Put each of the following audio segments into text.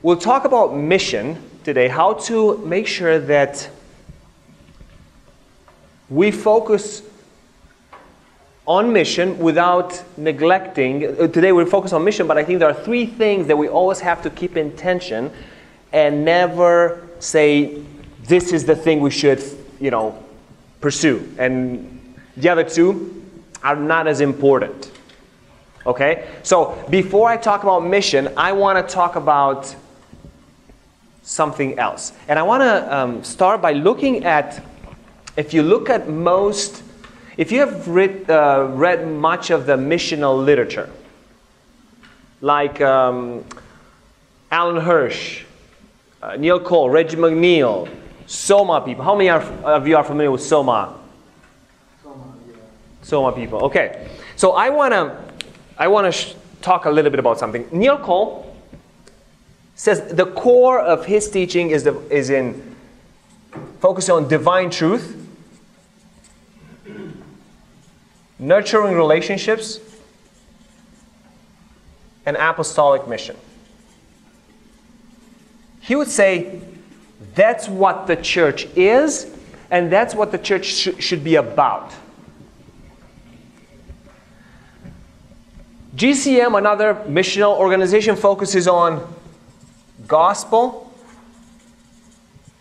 We'll talk about mission today, how to make sure that we focus on mission without neglecting. Today we're focused on mission, but I think there are three things that we always have to keep in tension and never say, this is the thing we should, pursue. And the other two are not as important. Okay? So before I talk about mission, I want to talk about something else. And I want to start by looking at, if you look at if you have read much of the missional literature, like Alan Hirsch, Neil Cole, Reggie McNeil, Soma people. How many of you are familiar with Soma? Soma people. Okay. So I want to talk a little bit about something. Neil Cole says the core of his teaching is in focusing on divine truth, nurturing relationships, and apostolic mission. He would say that's what the church is, and that's what the church should be about. GCM, another missional organization, focuses on gospel,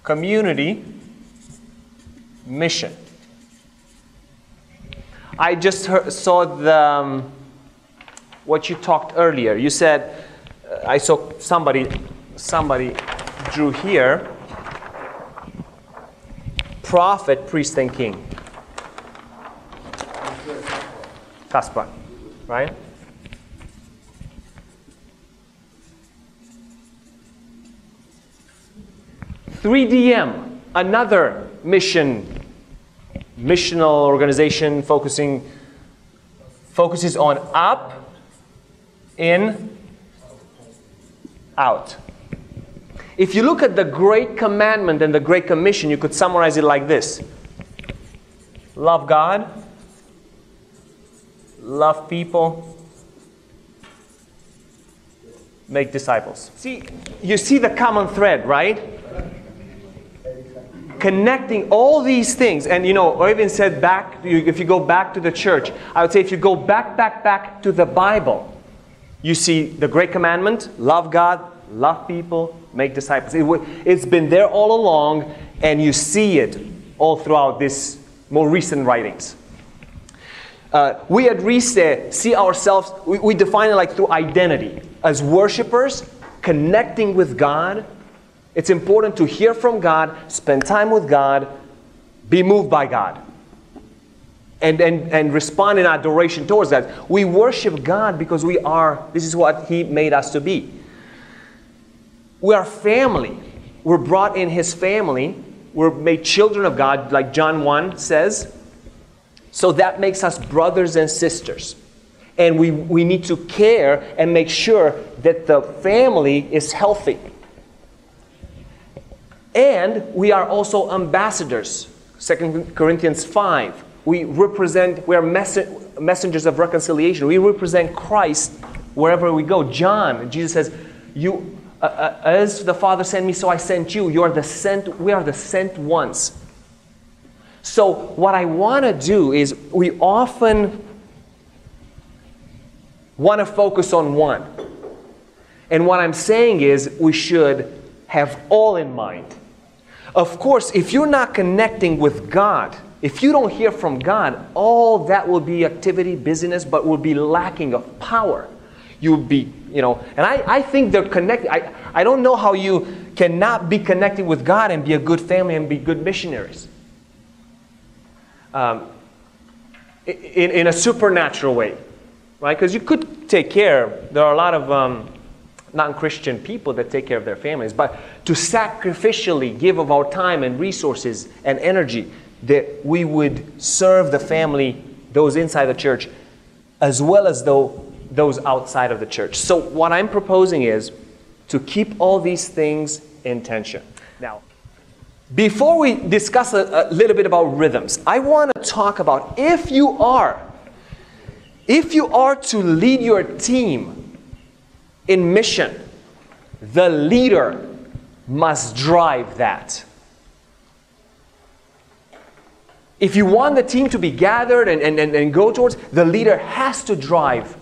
community, mission. I just saw what you talked earlier. You said, I saw somebody drew here, prophet, priest, and king. Kaspar, right? (3DM), another missional organization focuses on up, in, out. If you look at the Great Commandment and the Great Commission, you could summarize it like this: love God, love people, make disciples. You see the common thread, right? Connecting all these things. And Oyvind said if you go back to the church, I would say if you go back to the Bible, you see the Great Commandment: love God, love people, make disciples. It's been there all along, and you see it all throughout these more recent writings. We at Reese see ourselves, we define it like through identity. As worshipers, connecting with God. It's important to hear from God, spend time with God, be moved by God, and respond in adoration towards that. We worship God because this is what He made us to be. We are family. We're brought in His family. We're made children of God, like John 1 says. So that makes us brothers and sisters. And we need to care and make sure that the family is healthy. And we are also ambassadors. 2 Corinthians 5. We are messengers of reconciliation. We represent Christ wherever we go. Jesus says, as the Father sent me, so I sent you. We are the sent ones. So what I want to do is, we often want to focus on one. And what I'm saying is, we should have all in mind. Of course, if you're not connecting with God, if you don't hear from God, all that will be activity, busyness, but will be lacking of power. You'll be, and I think they're connected. I don't know how you cannot be connected with God and be a good family and be good missionaries. In a supernatural way, right? Because you could take care. There are a lot of non-Christian people that take care of their families, but to sacrificially give of our time and resources and energy, that we would serve the family, those inside the church, as well as those outside of the church. So what I'm proposing is to keep all these things in tension. Now, before we discuss a little bit about rhythms, I want to talk about if you are to lead your team in mission, The leader must drive that. If you want the team to be gathered and go towards, the leader has to drive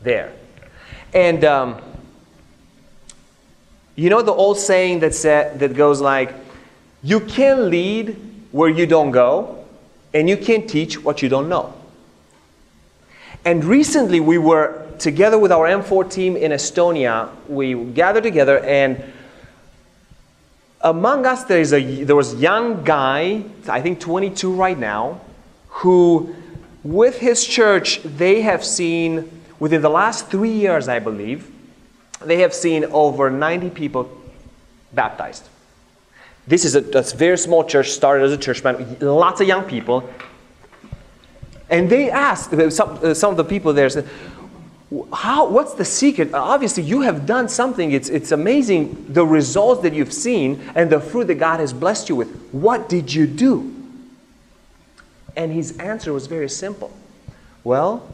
there. And you know the old saying that goes like, you can't lead where you don't go, and you can't teach what you don't know. And recently we were together with our M4 team in Estonia. We gathered together, and among us there was a young guy, I think 22 right now, who with his church they have seen, within the last 3 years I believe, they have seen over 90 people baptized. This is a very small church, started as a church plant, lots of young people. And they asked, some of the people there said, what's the secret? Obviously you have done something, it's amazing the results that you've seen and the fruit that God has blessed you with. What did you do? And his answer was very simple. Well,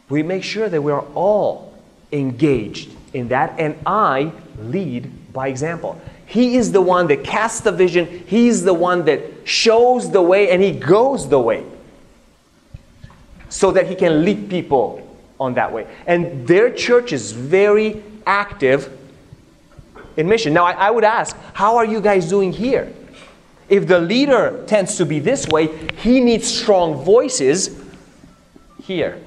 we make sure that we are all engaged in that, and I lead by example. He is the one that casts the vision, he's the one that shows the way, and he goes the way so that he can lead people on that way. And their church is very active in mission. Now I would ask, how are you guys doing here? If the leader tends to be this way, he needs strong voices here.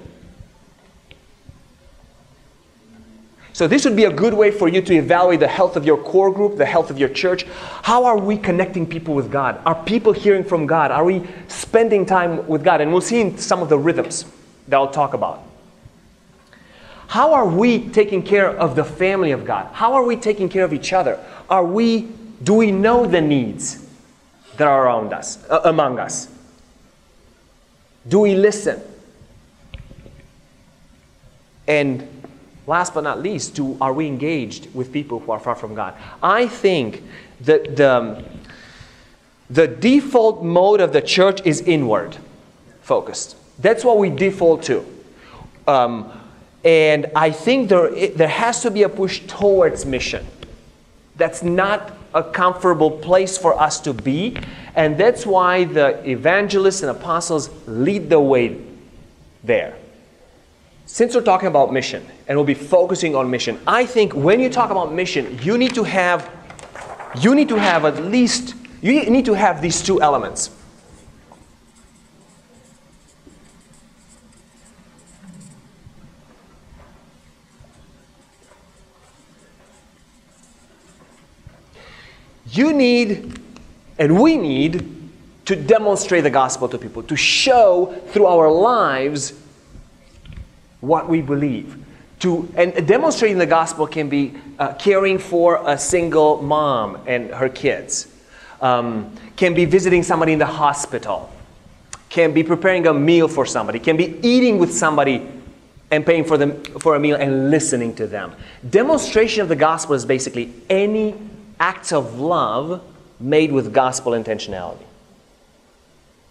So this would be a good way for you to evaluate the health of your core group, the health of your church. How are we connecting people with God? Are people hearing from God? Are we spending time with God? And we'll see in some of the rhythms that I'll talk about. How are we taking care of the family of God? How are we taking care of each other? Do we know the needs that are around us, among us? Do we listen? And last but not least, are we engaged with people who are far from God? I think that the default mode of the church is inward focused. That's what we default to. And I think there has to be a push towards mission. That's not a comfortable place for us to be. And that's why the evangelists and apostles lead the way there. Since we're talking about mission, and we'll be focusing on mission, I think when you talk about mission, you need to have these two elements. You need, and we need, to demonstrate the gospel to people, to show through our lives what we believe. And demonstrating the gospel can be caring for a single mom and her kids, can be visiting somebody in the hospital, can be preparing a meal for somebody, can be eating with somebody and paying for them for a meal and listening to them. Demonstration of the gospel is basically any acts of love made with gospel intentionality.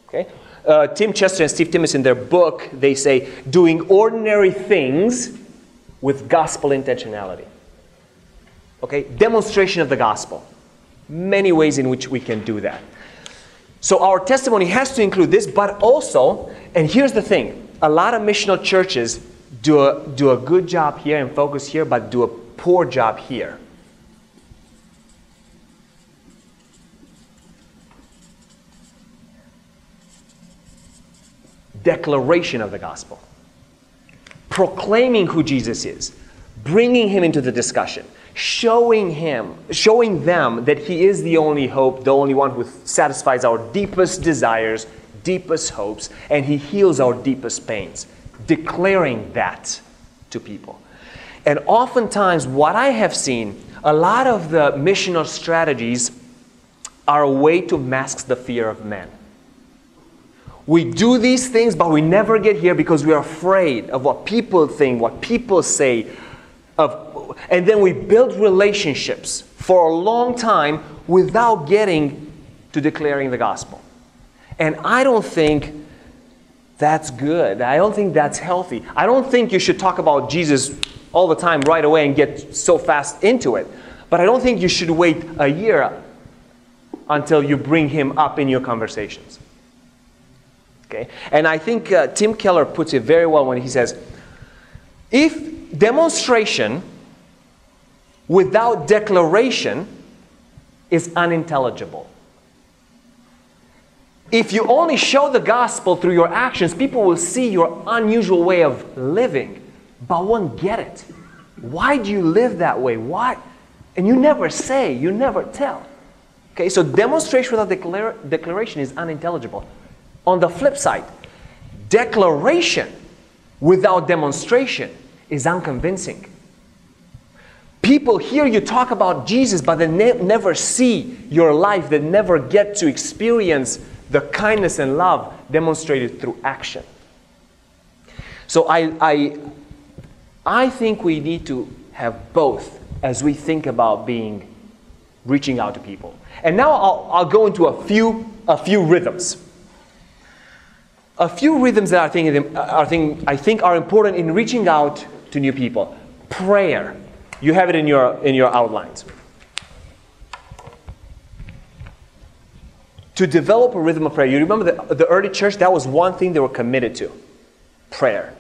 Okay? Tim Chester and Steve Timmis in their book, they say, doing ordinary things with gospel intentionality. Okay? Demonstration of the gospel. Many ways in which we can do that. So our testimony has to include this, but also, and here's the thing, a lot of missional churches do a good job here and focus here, but do a poor job here. Declaration of the gospel. Proclaiming who Jesus is. Bringing him into the discussion. Showing them that he is the only hope, the only one who satisfies our deepest desires, deepest hopes, and he heals our deepest pains. Declaring that to people. And oftentimes what I have seen, a lot of the missional strategies are a way to mask the fear of men. We do these things, but we never get here because we are afraid of what people think, what people say. And then we build relationships for a long time without getting to declaring the gospel. And I don't think that's good. I don't think that's healthy. I don't think you should talk about Jesus all the time right away and get so fast into it. But I don't think you should wait a year until you bring him up in your conversations. Okay? And I think Tim Keller puts it very well when he says, if demonstration without declaration is unintelligible. If you only show the gospel through your actions, people will see your unusual way of living, but won't get it. Why do you live that way? Why? And you never say, you never tell. Okay, so demonstration without declaration is unintelligible. On the flip side, declaration without demonstration is unconvincing. People hear you talk about Jesus, but they never see your life. They never get to experience the kindness and love demonstrated through action. So I think we need to have both as we think about reaching out to people. And now I'll go into a few rhythms. A few rhythms that I think are important in reaching out to new people. Prayer. You have it in your outlines. To develop a rhythm of prayer. You remember the early church, that was one thing they were committed to. Prayer.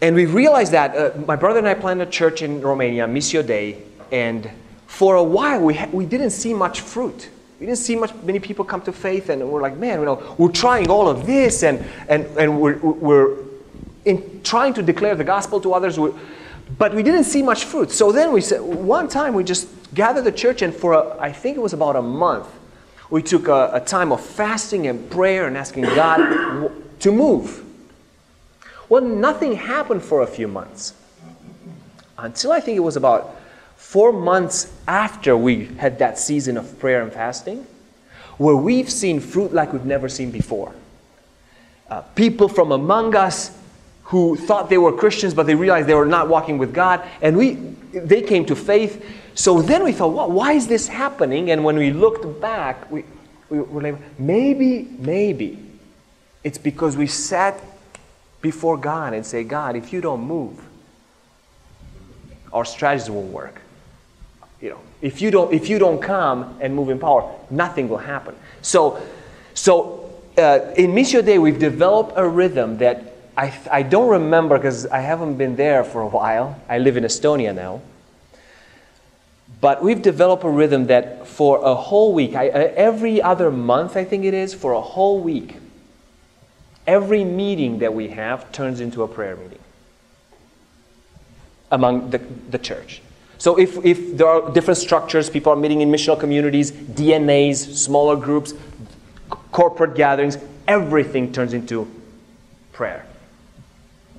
And we realized that, my brother and I planted a church in Romania, Missio Dei, and for a while we didn't see much fruit. We didn't see many people come to faith, and we're like, man, we're trying all of this, and we're trying to declare the gospel to others, but we didn't see much fruit. So then we said, one time we just gathered the church, and I think it was about a month, we took a time of fasting and prayer and asking God to move. Well, nothing happened for a few months. Until I think it was about 4 months after we had that season of prayer and fasting, where we've seen fruit like we've never seen before. People from among us who thought they were Christians, but they realized they were not walking with God, and they came to faith. So then we thought, well, why is this happening? And when we looked back, we were like, maybe it's because we sat before God and say, God, if you don't move, our strategies won't work. If you don't come and move in power, nothing will happen. So in Missio Dei, we've developed a rhythm that I don't remember because I haven't been there for a while. I live in Estonia now. But we've developed a rhythm that for a whole week, every other month I think it is, for a whole week, every meeting that we have turns into a prayer meeting among the church. So if there are different structures, people are meeting in missional communities, DNAs, smaller groups, corporate gatherings, everything turns into prayer.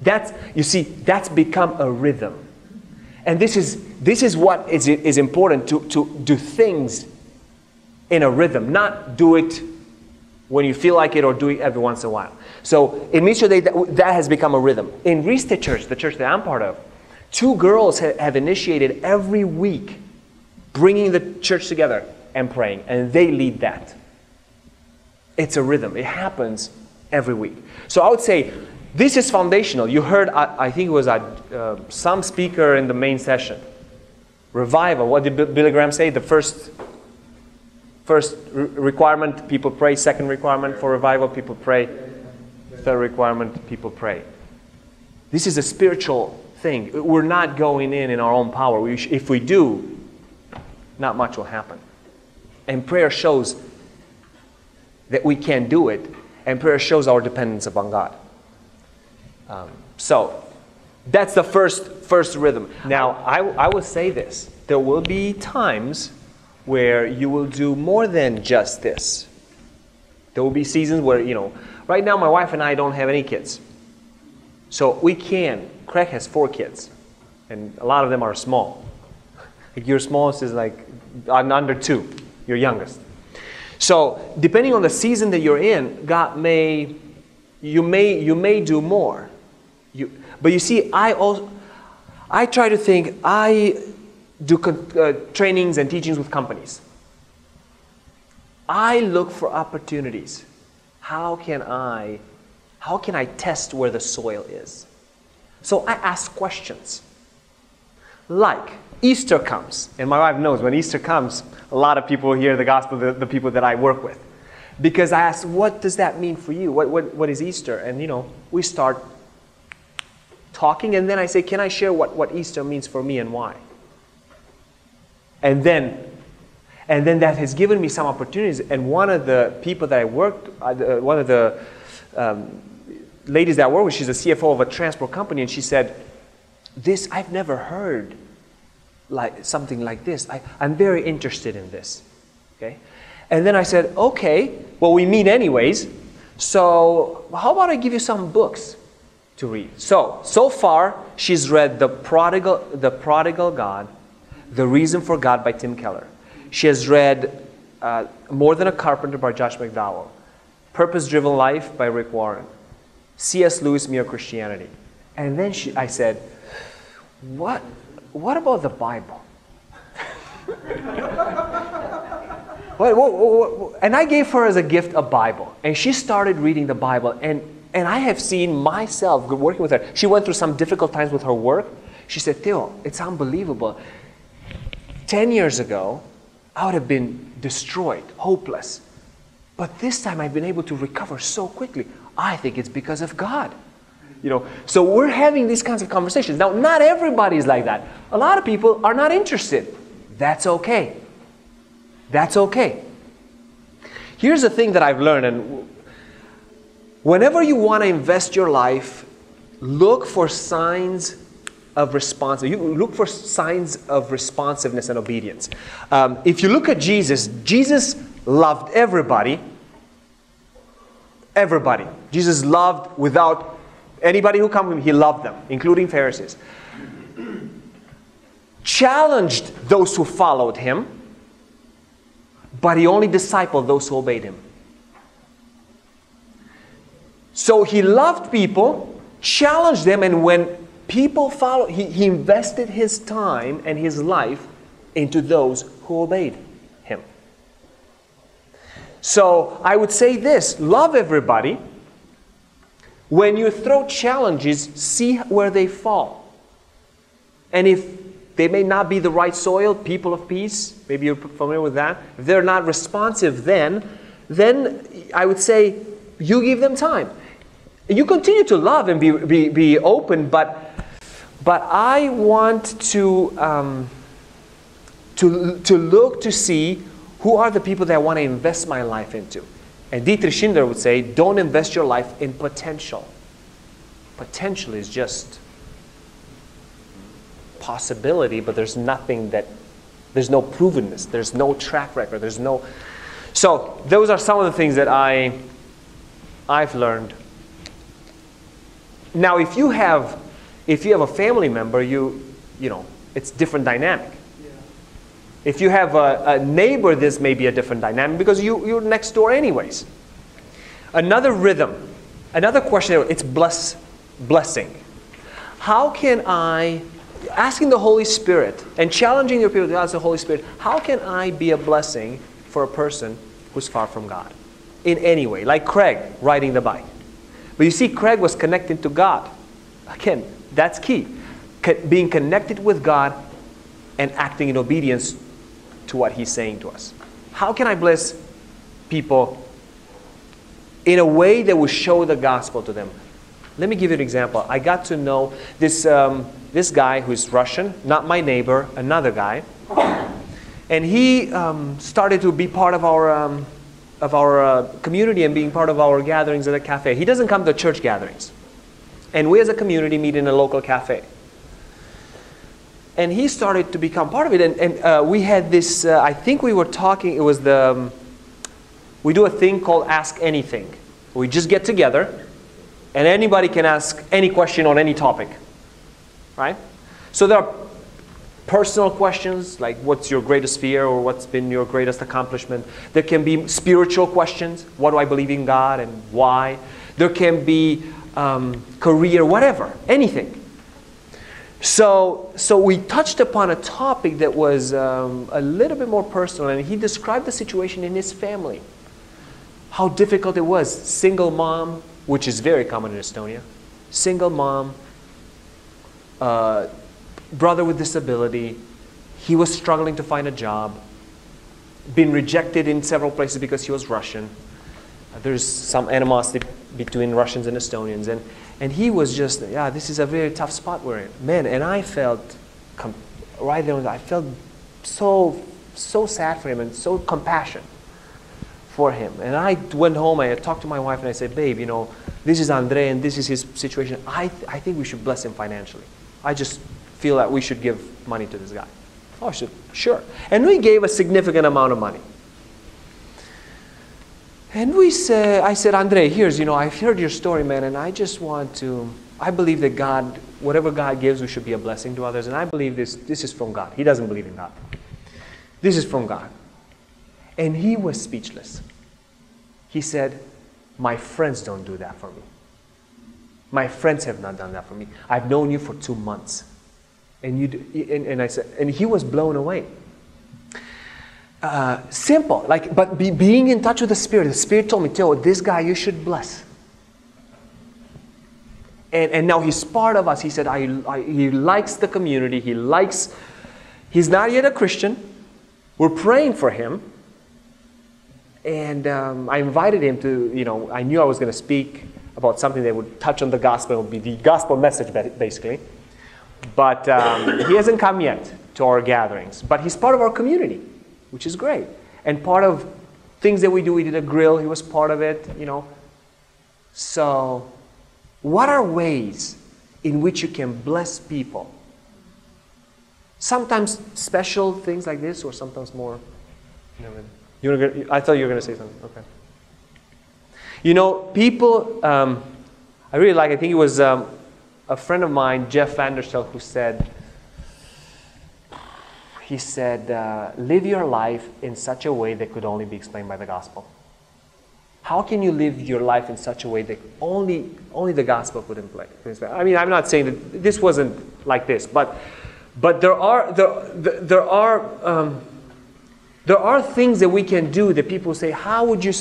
That's become a rhythm. And this is what is important, to do things in a rhythm, not do it when you feel like it or do it every once in a while. So in Missio Dei, that has become a rhythm. In Riste Church, the church that I'm part of, 2 girls have initiated every week bringing the church together and praying, and they lead that. It's a rhythm. It happens every week. So I would say this is foundational. You heard, I think it was some speaker in the main session. Revival. What did Billy Graham say? The first requirement, people pray. Second requirement for revival, people pray. Third requirement, people pray. This is a spiritual thing. We're not going in our own power. If we do, not much will happen. And prayer shows that we can do it, and prayer shows our dependence upon God. So that's the first rhythm. Now, I will say this. There will be times where you will do more than just this. There will be seasons where, right now my wife and I don't have any kids. So we can. Craig has 4 kids, and a lot of them are small. Like your smallest is like under 2, your youngest. So depending on the season that you're in, you may do more. But you see, I try to think, I do trainings and teachings with companies. I look for opportunities. How can I How can I test where the soil is? So I ask questions. Like, Easter comes, and my wife knows when Easter comes, a lot of people hear the gospel, the people that I work with. Because I ask, what does that mean for you? What is Easter? And we start talking, and then I say, can I share what Easter means for me and why? And then that has given me some opportunities. And one of the people that I worked, one of the ladies that I work with, she's a CFO of a transport company, and she said, I've never heard something like this. I'm very interested in this. Okay? And then I said, okay, well, we meet anyways, so how about I give you some books to read? So far, she's read The Prodigal God, The Reason for God by Tim Keller. She has read More Than a Carpenter by Josh McDowell, Purpose-Driven Life by Rick Warren, C.S. Lewis, Mere Christianity. And then I said, what about the Bible? And I gave her as a gift a Bible. And she started reading the Bible. And I have seen myself working with her. She went through some difficult times with her work. She said, Theo, it's unbelievable. 10 years ago, I would have been destroyed, hopeless. But this time I've been able to recover so quickly. I think it's because of God. So we're having these kinds of conversations. Now, not everybody is like that. A lot of people are not interested. That's okay. That's okay. Here's the thing that I've learned, and whenever you want to invest your life, look for signs of responsiveness. You look for signs of responsiveness and obedience. If you look at Jesus, Jesus loved everybody. Everybody. Jesus loved without anybody who come to him, he loved them, including Pharisees. Challenged those who followed him, but he only discipled those who obeyed him. So he loved people, challenged them, and when people followed, he invested his time and his life into those who obeyed him. So I would say this, love everybody. When you throw challenges, see where they fall. And if they may not be the right soil, people of peace, maybe you're familiar with that. If they're not responsive then I would say you give them time. You continue to love and be open, but I want to look to see who are the people that I want to invest my life into. And Dietrich Schindler would say, don't invest your life in potential. Potential is just possibility, but there's no provenness, there's no track record, So those are some of the things that I've learned. Now, if you have a family member, it's different dynamic. Yeah. If you have a neighbor, this may be a different dynamic because you're next door anyways. Another rhythm, another question, it's blessing. How can I, asking the Holy Spirit and challenging your people to ask the Holy Spirit, how can I be a blessing for a person who's far from God? In any way, like Craig riding the bike. But you see, Craig was connected to God. Again, that's key. Being connected with God and acting in obedience to what He's saying to us. How can I bless people in a way that will show the gospel to them? Let me give you an example. I got to know this guy who's Russian, not my neighbor, another guy. And he started to be part of our community and being part of our gatherings at a cafe. He doesn't come to church gatherings. And we as a community meet in a local cafe. And he started to become part of it. And we had this, I think we were talking, it was we do a thing called Ask Anything. We just get together and anybody can ask any question on any topic. Right? So there are personal questions like what's your greatest fear or what's been your greatest accomplishment. There can be spiritual questions. What do I believe in God and why? There can be career, whatever, anything. So we touched upon a topic that was a little bit more personal, and he described the situation in his family. How difficult it was. Single mom, which is very common in Estonia. Single mom, brother with disability. He was struggling to find a job. Been rejected in several places because he was Russian. There's some animosity between Russians and Estonians. And he was just, this is a very tough spot we're in. Man, and I felt, right there, I felt so sad for him and so compassion for him. And I went home, I talked to my wife and I said, babe, this is Andre and this is his situation. I think we should bless him financially. I just feel that we should give money to this guy. Oh, sure. And we gave a significant amount of money. And I said, Andre, here's, I've heard your story, man, and I just I believe that God, whatever God gives, we should be a blessing to others. And I believe this is from God. He doesn't believe in God. This is from God. And he was speechless. He said, my friends don't do that for me. My friends have not done that for me. I've known you for 2 months. And I said, and he was blown away. Simple, but being in touch with the Spirit told me, Theo, this guy you should bless. And now he's part of us. He said, he likes the community. He's not yet a Christian. We're praying for him. And I invited him to, I knew I was going to speak about something that would touch on the gospel. It would be the gospel message, basically. But he hasn't come yet to our gatherings. But he's part of our community, which is great. And part of things that we do, we did a grill. He was part of it, So, what are ways in which you can bless people? Sometimes special things like this, or sometimes more. I thought you were going to say something. Okay. People. I really like. I think it was a friend of mine, Jeff Vanderstel, who said. He said, "Live your life in such a way that could only be explained by the gospel." How can you live your life in such a way that only the gospel could explain? I mean, I'm not saying that this wasn't like this, but there are things that we can do that people say, how would you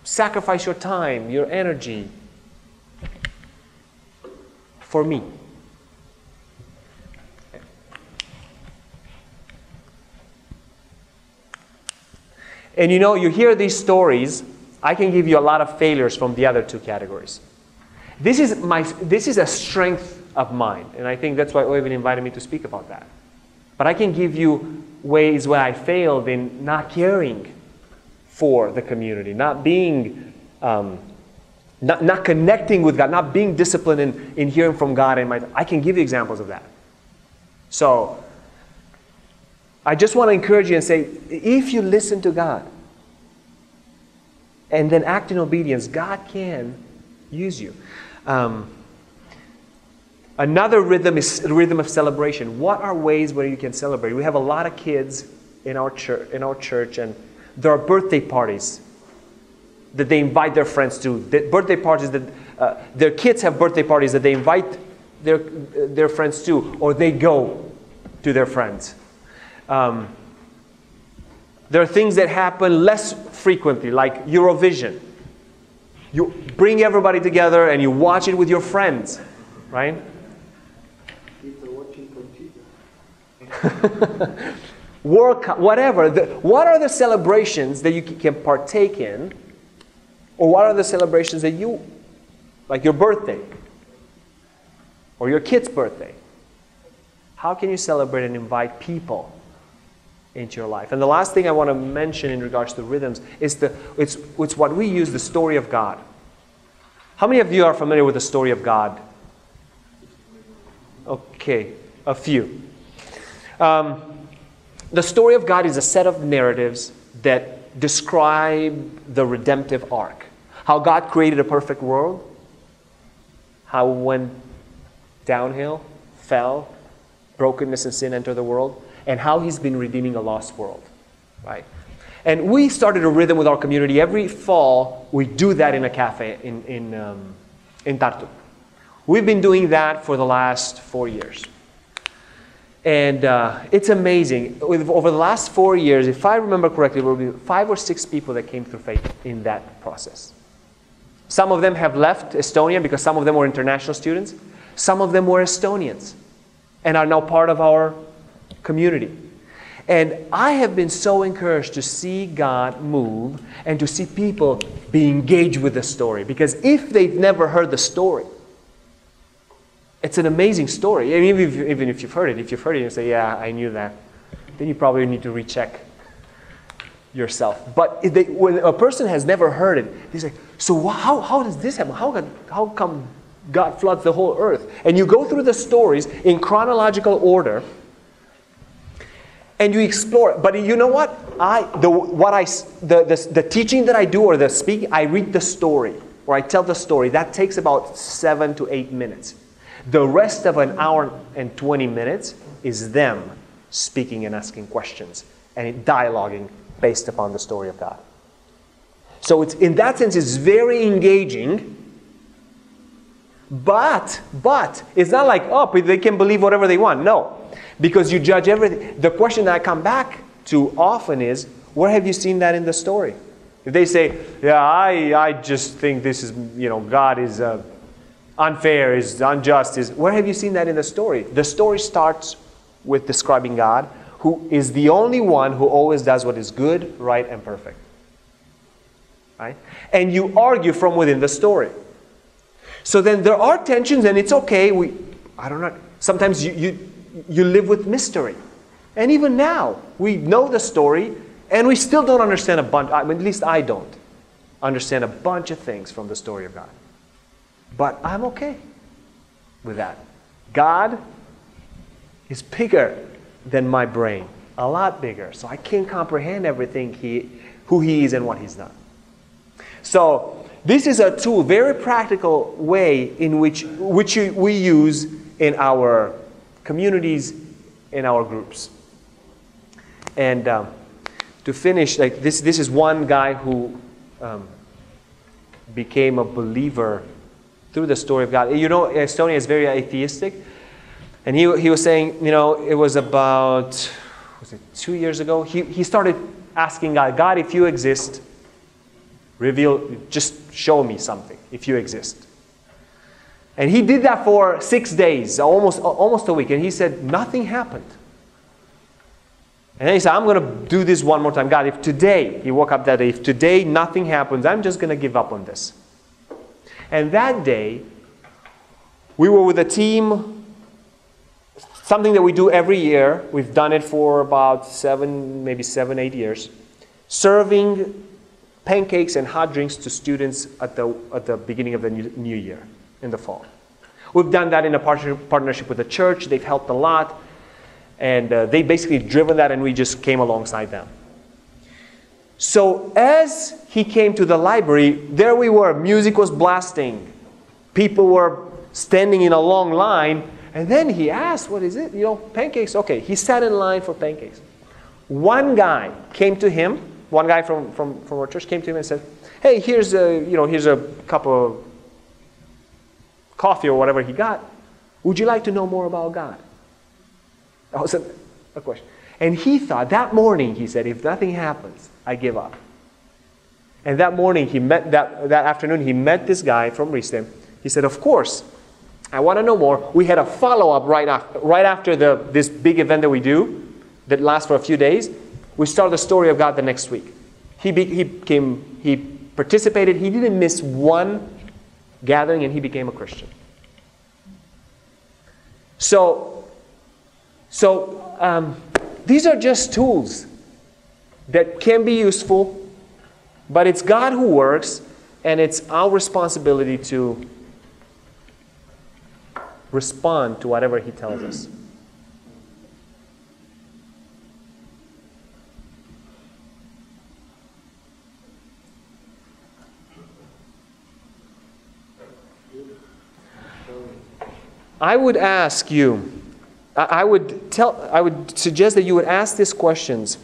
sacrifice your time, your energy for me? And you hear these stories. I can give you a lot of failures from the other two categories. This is a strength of mine, and I think that's why Oyvind invited me to speak about that. But I can give you ways where I failed in not caring for the community, not being, not connecting with God, not being disciplined in hearing from God. I can give you examples of that. So, I just want to encourage you and say, if you listen to God and then act in obedience, God can use you. Another rhythm is a rhythm of celebration. What are ways where you can celebrate? We have a lot of kids in our church, and there are birthday parties that they invite their friends to. Birthday parties that their kids have birthday parties that they invite their friends to, or they go to their friends. There are things that happen less frequently, like Eurovision. You bring everybody together and you watch it with your friends, right? Work, whatever. What are the celebrations that you can partake in? Or what are the celebrations that you, like your birthday? Or your kid's birthday? How can you celebrate and invite people into your life? And the last thing I want to mention in regards to rhythms is it's what we use, the story of God. How many of you are familiar with the story of God? Okay, a few. The story of God is a set of narratives that describe the redemptive arc. How God created a perfect world, how it went downhill, fell, brokenness and sin entered the world, and how He's been redeeming a lost world, right? And we started a rhythm with our community. Every fall, we do that in a cafe in Tartu. We've been doing that for the last 4 years. And it's amazing. Over the last 4 years, if I remember correctly, there will be 5 or 6 people that came through faith in that process. Some of them have left Estonia because some of them were international students. Some of them were Estonians and are now part of our community. And I have been so encouraged to see God move and to see people be engaged with the story. Because if they've never heard the story, it's an amazing story. I mean, even if you've heard it, and you say, yeah, I knew that, then you probably need to recheck yourself. But when a person has never heard it, they say, so how does this happen? How come God floods the whole earth? And you go through the stories in chronological order, and you explore it. But you know what? The teaching that I do or the speaking, I read the story or I tell the story. That takes about 7 to 8 minutes. The rest of an hour and 20 minutes is them speaking and asking questions and dialoguing based upon the story of God. So it's, in that sense, it's very engaging. But it's not like, oh, they can believe whatever they want. No. Because you judge everything. The question that I come back to often is, where have you seen that in the story? If they say, yeah, I just think this is, God is unfair, is unjust, where have you seen that in the story? The story starts with describing God, who is the only one who always does what is good, right, and perfect. Right? And you argue from within the story. So then there are tensions, and it's okay. I don't know. Sometimes you live with mystery. And even now, we know the story, and we still don't understand at least I don't understand a bunch of things from the story of God. But I'm okay with that. God is bigger than my brain, a lot bigger. So I can't comprehend everything who He is and what He's done. So this is a tool, very practical way in which we use in our communities, in our groups. And to finish, like this is one guy who became a believer through the story of God. Estonia is very atheistic. And he was saying, it was about, 2 years ago? He started asking God, if you exist, just show me something, if you exist. And he did that for 6 days, almost a week. And he said, nothing happened. And then he said, I'm going to do this one more time. God, if today, he woke up that day, if today nothing happens, I'm just going to give up on this. And that day, we were with a team, something that we do every year. We've done it for about 7, 8 years. Serving pancakes and hot drinks to students at the beginning of the new year, in the fall. We've done that in a partnership with the church. They've helped a lot. And they basically driven that, and we just came alongside them. So as he came to the library, there we were. Music was blasting. People were standing in a long line. And then he asked, what is it? Pancakes. Okay, he sat in line for pancakes. One guy came to him. One guy from our church came to him and said, hey, here's a cup of coffee or whatever he got. Would you like to know more about God? That was a question. And he thought, that morning, he said, if nothing happens, I give up. And that morning, that afternoon, he met this guy from Riestem. He said, of course, I want to know more. We had a follow-up right after this big event that we do that lasts for a few days. We start the story of God the next week. He participated. He didn't miss one gathering, and he became a Christian. So these are just tools that can be useful, but it's God who works, and it's our responsibility to respond to whatever He tells us. I would ask you, I would suggest that you would ask these questions.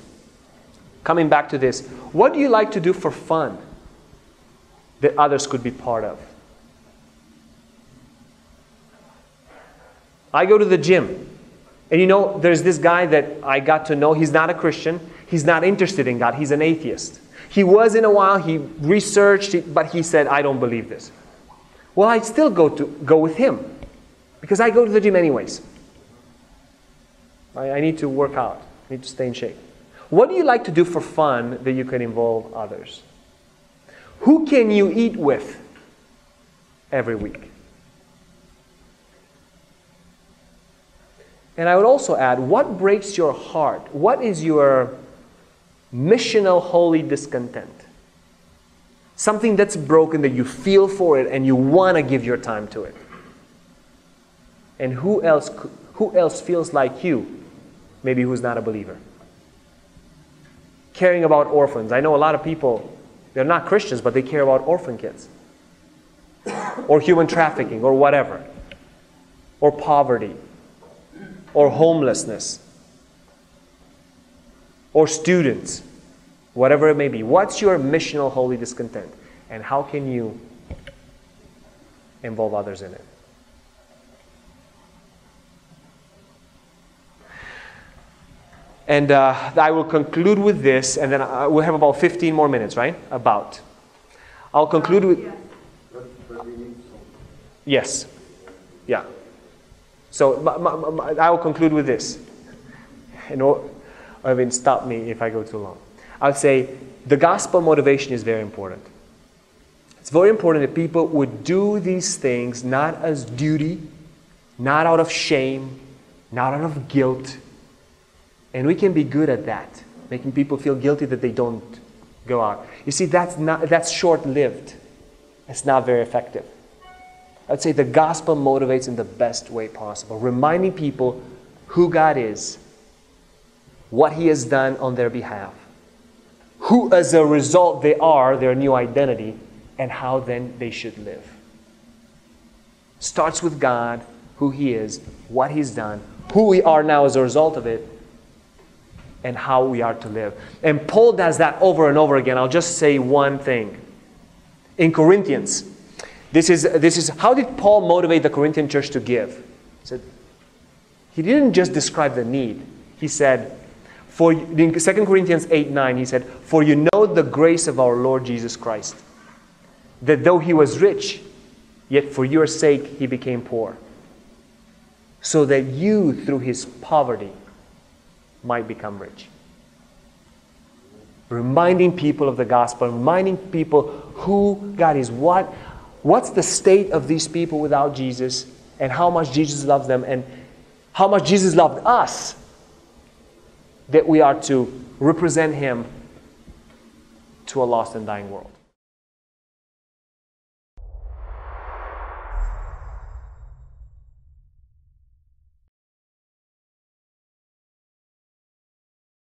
Coming back to this, what do you like to do for fun that others could be part of? I go to the gym. And there's this guy that I got to know. He's not a Christian. He's not interested in God. He's an atheist. He was in a while, he researched, but he said, I don't believe this. Well, I still go with him because I go to the gym anyways. I need to work out. I need to stay in shape. What do you like to do for fun that you can involve others? Who can you eat with every week? And I would also add, what breaks your heart? What is your missional holy discontent? Something that's broken that you feel for it and you want to give your time to it. And who else feels like you, maybe who's not a believer? Caring about orphans. I know a lot of people, they're not Christians, but they care about orphan kids. Or human trafficking, or whatever. Or poverty. Or homelessness. Or students. Whatever it may be. What's your missional holy discontent? And how can you involve others in it? And I will conclude with this, and then we'll have about 15 more minutes, right? I'll conclude with... Yes. Yeah. So I will conclude with this. Stop me if I go too long. I would say the gospel motivation is very important. It's very important that people would do these things not as duty, not out of shame, not out of guilt. And we can be good at that, making people feel guilty that they don't go out. You see, that's short-lived. It's not very effective. I'd say the gospel motivates in the best way possible, reminding people who God is, what He has done on their behalf, who as a result they are, their new identity, and how then they should live. Starts with God, who He is, what He's done, who we are now as a result of it, and how we are to live. And Paul does that over and over again. I'll just say one thing. In Corinthians, this is how did Paul motivate the Corinthian church to give? He didn't just describe the need. He said, in 2 Corinthians 8:9, he said, "For you know the grace of our Lord Jesus Christ, that though He was rich, yet for your sake He became poor, so that you through His poverty might become rich." Reminding people of the gospel, reminding people who God is, what's the state of these people without Jesus, and how much Jesus loves them, and how much Jesus loved us, that we are to represent Him to a lost and dying world.